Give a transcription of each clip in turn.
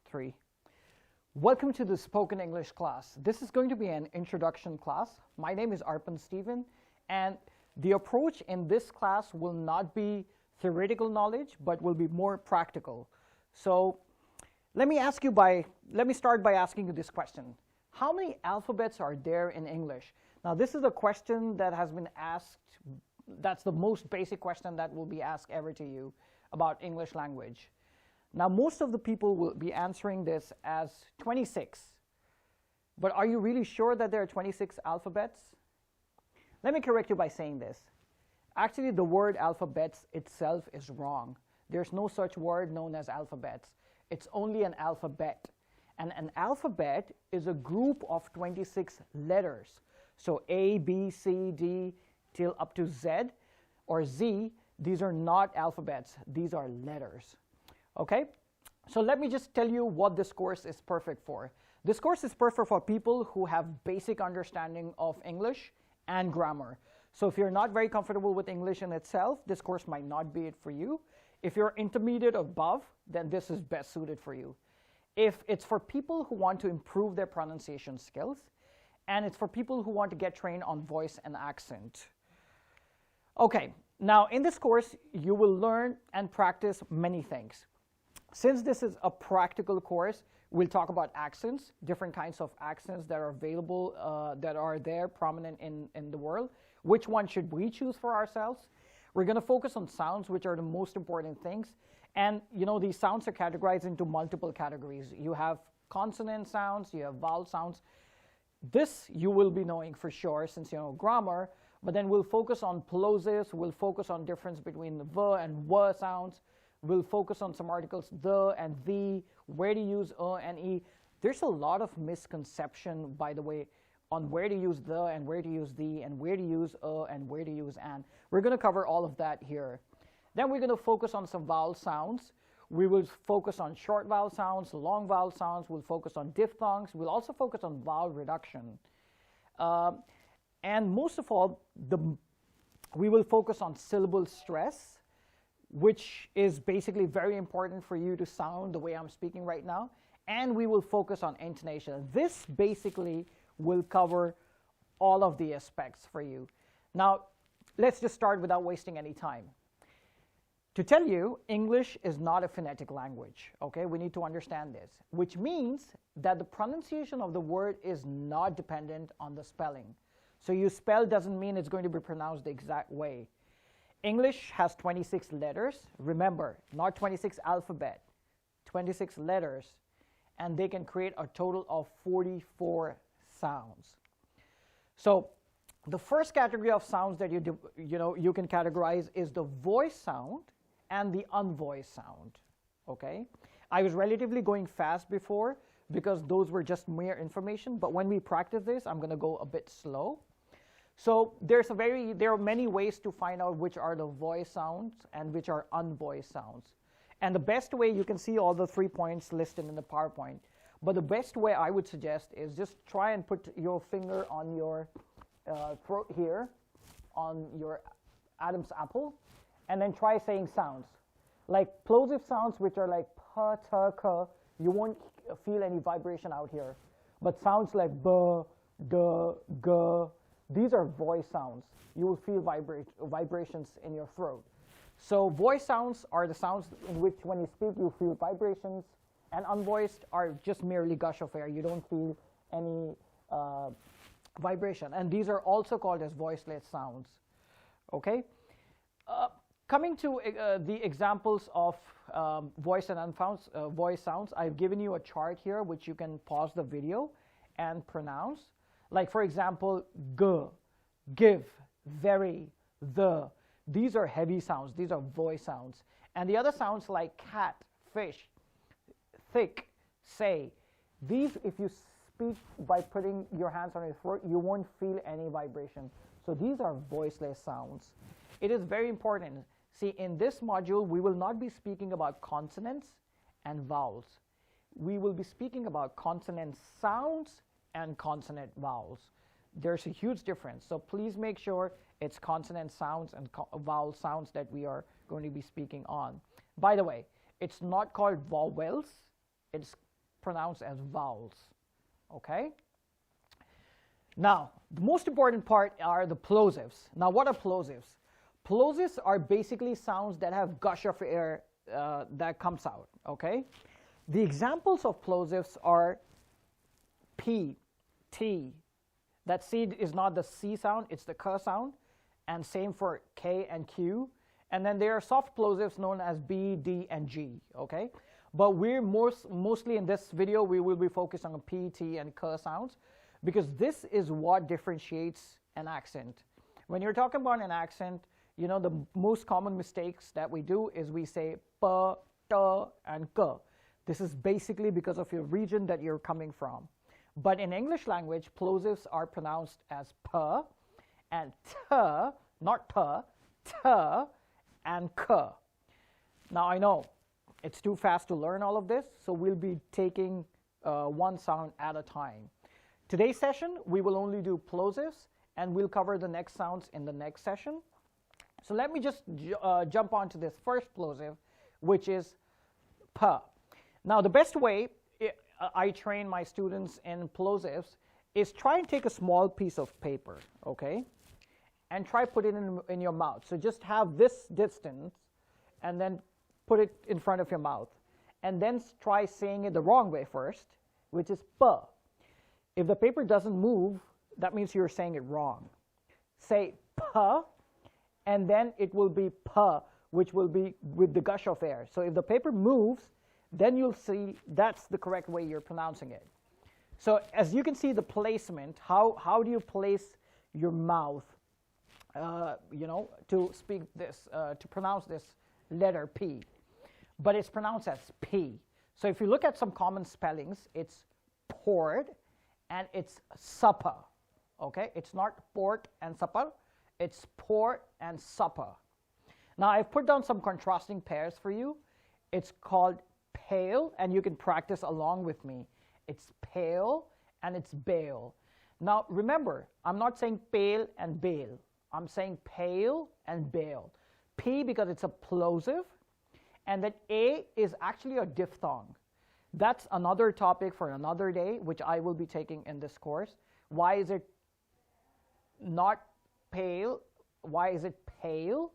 3. Welcome to the Spoken English class. This is going to be an introduction class. My name is Arpan Stephen, and the approach in this class will not be theoretical knowledge, but will be more practical. So let me start by asking you this question. How many alphabets are there in English? Now, this is a question that has been asked. That's the most basic question that will be asked ever to you about English language. Now, most of the people will be answering this as 26. But are you really sure that there are 26 alphabets? Let me correct you by saying this. Actually, the word alphabets itself is wrong. There's no such word known as alphabets. It's only an alphabet. And an alphabet is a group of 26 letters. So A, B, C, D, till up to Z or Z, these are not alphabets. These are letters. Okay? So let me just tell you what this course is perfect for. This course is perfect for people who have basic understanding of English and grammar. So if you're not very comfortable with English in itself, this course might not be it for you. If you're intermediate or above, then this is best suited for you. If it's for people who want to improve their pronunciation skills, and it's for people who want to get trained on voice and accent. Okay, now in this course, you will learn and practice many things. Since this is a practical course, we'll talk about accents, different kinds of accents that are available, that are there prominent in the world. Which one should we choose for ourselves? We're going to focus on sounds, which are the most important things. And you know, these sounds are categorized into multiple categories. You have consonant sounds, you have vowel sounds. This you will be knowing for sure since you know grammar, but then we'll focus on plosives, we'll focus on difference between the v and w sounds. We'll focus on some articles, the and the, where to use and e. There's a lot of misconception, by the way, on where to use the and where to use the and where to use and where to use and. We're going to cover all of that here. Then we're going to focus on some vowel sounds. We will focus on short vowel sounds, long vowel sounds. We'll focus on diphthongs. We'll also focus on vowel reduction. And most of all, we will focus on syllable stress, which is basically very important for you to sound the way I'm speaking right now. And we will focus on intonation. This basically will cover all of the aspects for you. Now, let's just start without wasting any time. To tell you, English is not a phonetic language, okay? We need to understand this, which means that the pronunciation of the word is not dependent on the spelling. So you spell doesn't mean it's going to be pronounced the exact way. English has 26 letters. Remember, not 26 alphabet, 26 letters, and they can create a total of 44 sounds. So the first category of sounds that you can categorize is the voice sound and the unvoiced sound. Okay, I was relatively going fast before because those were just mere information, but when we practice this, I'm going to go a bit slow. So there are many ways to find out which are the voice sounds and which are unvoiced sounds. And the best way, you can see all the 3 points listed in the PowerPoint, but the best way I would suggest is just try and put your finger on your throat here, on your Adam's apple, and then try saying sounds. Like plosive sounds, which are like pa, ta, ka, you won't feel any vibration out here. But sounds like b, d, g, these are voice sounds. You will feel vibrations in your throat. So voice sounds are the sounds in which when you speak, you feel vibrations, and unvoiced are just merely gush of air. You don't feel any vibration. And these are also called as voiceless sounds. Okay? Coming to the examples of voice and voice sounds, I've given you a chart here which you can pause the video and pronounce. Like, for example, g, give, very, the. These are heavy sounds. These are voice sounds. And the other sounds like cat, fish, thick, say. These, if you speak by putting your hands on your throat, you won't feel any vibration. So these are voiceless sounds. It is very important. See, in this module, we will not be speaking about consonants and vowels. We will be speaking about consonant sounds and consonant vowels. There's a huge difference. So please make sure it's consonant sounds and vowel sounds that we are going to be speaking on. By the way, it's not called vowels. It's pronounced as vowels, okay? Now, the most important part are the plosives. Now, what are plosives? Plosives are basically sounds that have gush of air that comes out, okay? The examples of plosives are P, T. That C is not the C sound, it's the K sound. And same for K and Q. And then there are soft plosives known as B, D, and G, okay? But we're mostly in this video, we will be focused on P, T, and K sounds because this is what differentiates an accent. When you're talking about an accent, you know, the most common mistakes that we do is we say P, T, and K. This is basically because of your region that you're coming from. But in English language, plosives are pronounced as P and T, not T, T, and K. Now I know it's too fast to learn all of this, so we'll be taking one sound at a time. Today's session, we will only do plosives, and we'll cover the next sounds in the next session. So let me just jump onto this first plosive, which is P. Now the best way I train my students in plosives is try and take a small piece of paper, okay, and try put it in your mouth. So just have this distance and then put it in front of your mouth. And then try saying it the wrong way first, which is P. If the paper doesn't move, that means you're saying it wrong. Say P, and then it will be P, which will be with the gush of air. So if the paper moves, then you'll see that's the correct way you're pronouncing it. So as you can see the placement, how do you place your mouth, you know, to speak this, to pronounce this letter P? But it's pronounced as P. So if you look at some common spellings, it's poured and it's supper, okay? It's not port and supper, it's port and supper. Now I've put down some contrasting pairs for you. It's called pale, and you can practice along with me. It's pale and it's bale. Now remember, I'm not saying pale and bale. I'm saying pale and bale. P because it's a plosive, and that A is actually a diphthong. That's another topic for another day, which I will be taking in this course. Why is it not pale? Why is it pale?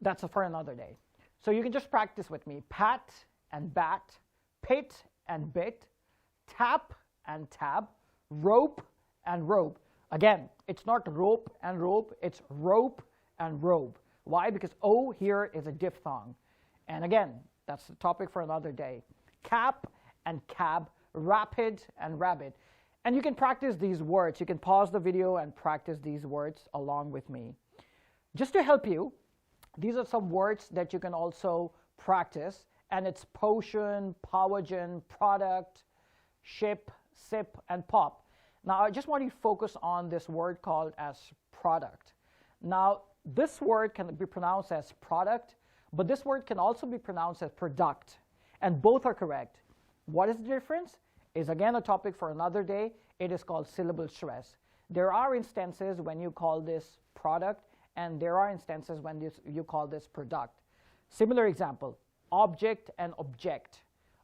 That's for another day. So you can just practice with me. Pat and bat, pit and bit, tap and tab, rope and rope. Again, it's not rope and rope, it's rope and rope. Why? Because O here is a diphthong. And again, that's the topic for another day. Cap and cab, rapid and rabbit. And you can practice these words. You can pause the video and practice these words along with me. Just to help you, these are some words that you can also practice. And it's potion, powergen, product, ship, sip, and pop. Now, I just want you to focus on this word called as product. Now, this word can be pronounced as product, but this word can also be pronounced as product. And both are correct. What is the difference? Is again a topic for another day. It is called syllable stress. There are instances when you call this product, and there are instances when you call this product. Similar example, object and object.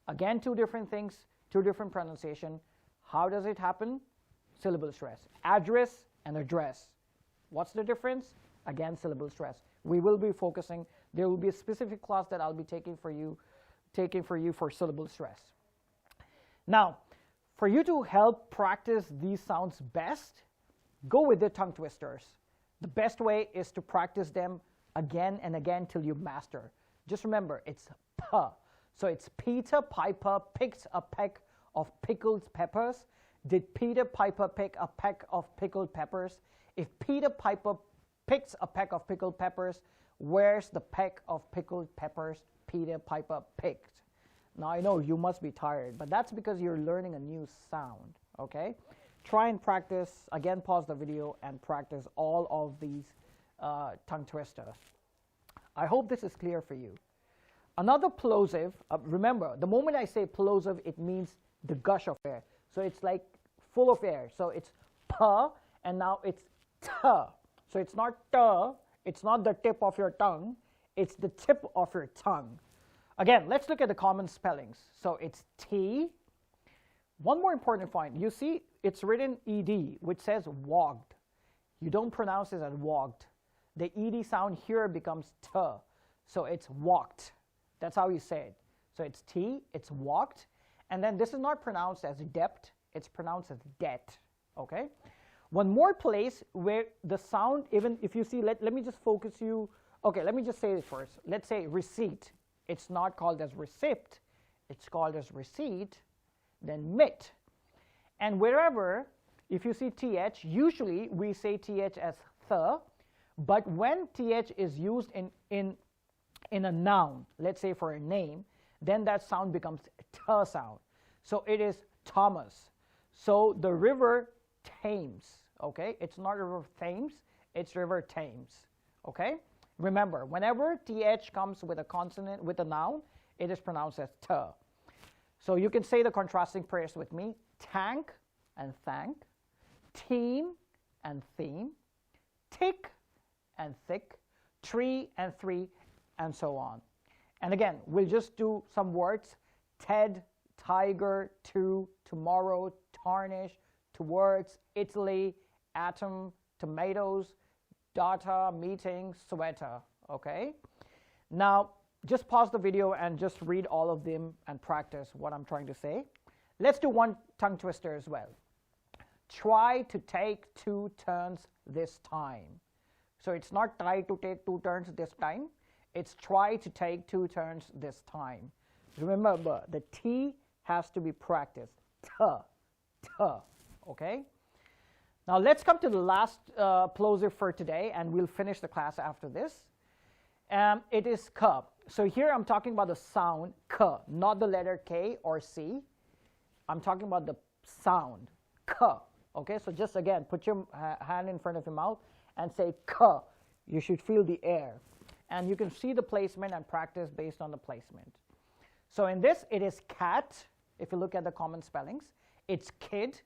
Again, two different things, two different pronunciation. How does it happen? Syllable stress. Address and address. What's the difference? Again, syllable stress. We will be focusing, there will be a specific class that I'll be taking for you for syllable stress. Now, for you to help practice these sounds best, go with the tongue twisters. The best way is to practice them again and again till you master. Just remember, it's P. So it's Peter Piper picked a peck of pickled peppers. Did Peter Piper pick a peck of pickled peppers? If Peter Piper picks a peck of pickled peppers, where's the peck of pickled peppers Peter Piper picked? Now I know you must be tired, but that's because you're learning a new sound, okay? Try and practice, again pause the video and practice all of these tongue twisters. I hope this is clear for you. Another plosive, remember, the moment I say plosive, it means the gush of air. So it's like full of air. So it's P, and now it's T. So it's not T, it's not the tip of your tongue, it's the tip of your tongue. Again, let's look at the common spellings. So it's T, One more important point. You see, it's written ed, which says walked. You don't pronounce it as walked. The ed sound here becomes t, so it's walked. That's how you say it. So it's t, it's walked, and then this is not pronounced as dept, it's pronounced as det, okay? One more place where the sound, even if you see, let me just focus you, okay, let me just say it first. Let's say receipt. It's not called as receipt, it's called as receipt, then mit. And wherever, if you see th, usually we say th as th, but when th is used in a noun, let's say for a name, then that sound becomes t sound. So it is Thomas. So the river Thames, okay? It's not river Thames, it's river Thames, okay? Remember, whenever th comes with a consonant, with a noun, it is pronounced as t. So you can say the contrasting pairs with me: tank and thank, team and theme, tick and thick, tree and three, and so on. And again, we'll just do some words: Ted, tiger, to, tomorrow, tarnish, towards, Italy, atom, tomatoes, data, meeting, sweater, okay? Now, just pause the video and just read all of them and practice what I'm trying to say. Let's do one tongue twister as well. Try to take 2 turns this time. So it's not try to take 2 turns this time. It's try to take 2 turns this time. Remember, the T has to be practiced. T, okay? Now let's come to the last plosive for today, and we'll finish the class after this. It is k. So here I'm talking about the sound k, not the letter K or C. I'm talking about the sound k. Okay, so just again, put your hand in front of your mouth and say k. You should feel the air. And you can see the placement and practice based on the placement. So in this, it is cat, if you look at the common spellings. It's kid,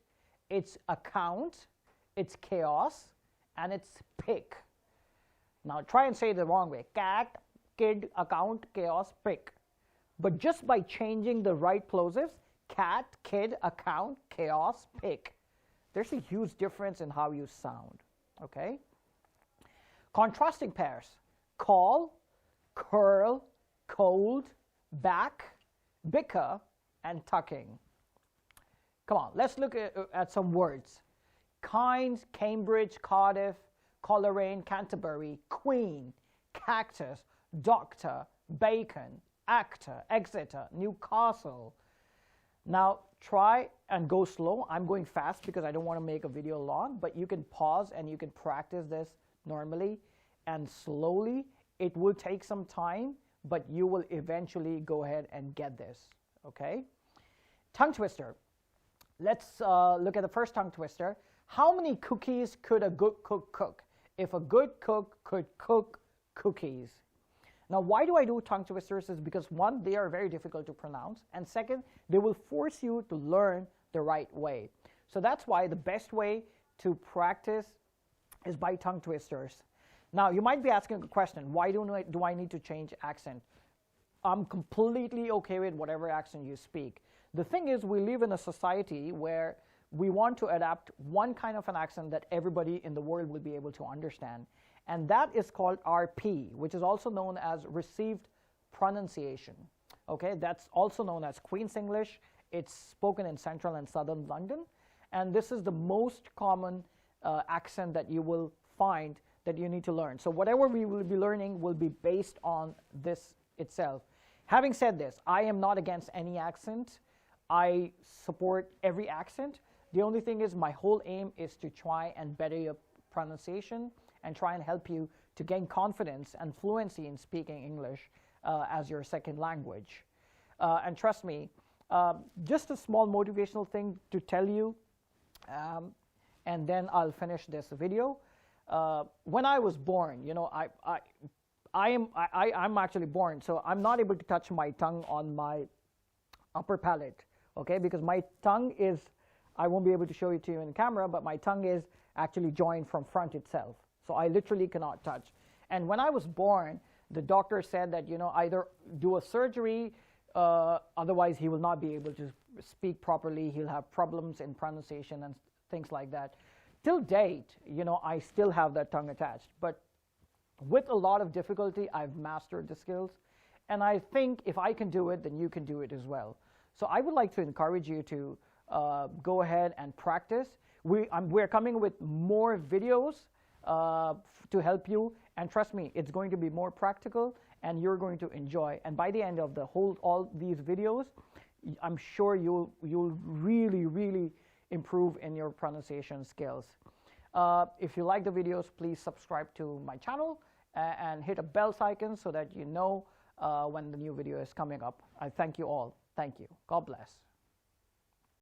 it's account, it's chaos, and it's pick. Now try and say it the wrong way. Cat, kid, account, chaos, pick. But just by changing the right plosives, cat, kid, account, chaos, pick, there's a huge difference in how you sound, okay? Contrasting pairs: call, curl, cold, back, bicker, and tucking. Come on, let's look at some words. Kind, Cambridge, Cardiff, Coleraine, Canterbury, Queen, cactus, doctor, bacon, actor, Exeter, Newcastle. Now try and go slow. I'm going fast because I don't want to make a video long, but you can pause and you can practice this normally and slowly. It will take some time, but you will eventually go ahead and get this, okay? Tongue twister. Let's look at the first tongue twister. How many cookies could a good cook cook if a good cook could cook cookies? Now, why do I do tongue twisters? Is because one, they are very difficult to pronounce, and second, they will force you to learn the right way. So that's why the best way to practice is by tongue twisters. Now, you might be asking a question: why do I need to change accent? I'm completely okay with whatever accent you speak. The thing is, we live in a society where we want to adapt one kind of an accent that everybody in the world will be able to understand. And that is called RP, which is also known as received pronunciation. Okay, that's also known as Queen's English. It's spoken in central and southern London. And this is the most common accent that you will find that you need to learn. So whatever we will be learning will be based on this itself. Having said this, I am not against any accent. I support every accent. The only thing is, my whole aim is to try and better your pronunciation and try and help you to gain confidence and fluency in speaking English as your second language. And trust me, just a small motivational thing to tell you, and then I'll finish this video. When I was born, you know, I'm actually born, so I'm not able to touch my tongue on my upper palate, okay, because my tongue is, I won't be able to show it to you in camera, but my tongue is actually joined from front itself. So I literally cannot touch. And when I was born, the doctor said that, you know, either do a surgery Otherwise, he will not be able to speak properly. He'll have problems in pronunciation and things like that. Till date, I still have that tongue attached. But with a lot of difficulty, I've mastered the skills. And I think if I can do it, then you can do it as well. So I would like to encourage you to go ahead and practice. We're coming with more videos to help you. And trust me, it's going to be more practical and you're going to enjoy. And by the end of all these videos, I'm sure you'll really, really improve in your pronunciation skills. If you like the videos, please subscribe to my channel and hit a bell icon so that you know when the new video is coming up. I thank you all. Thank you. God bless.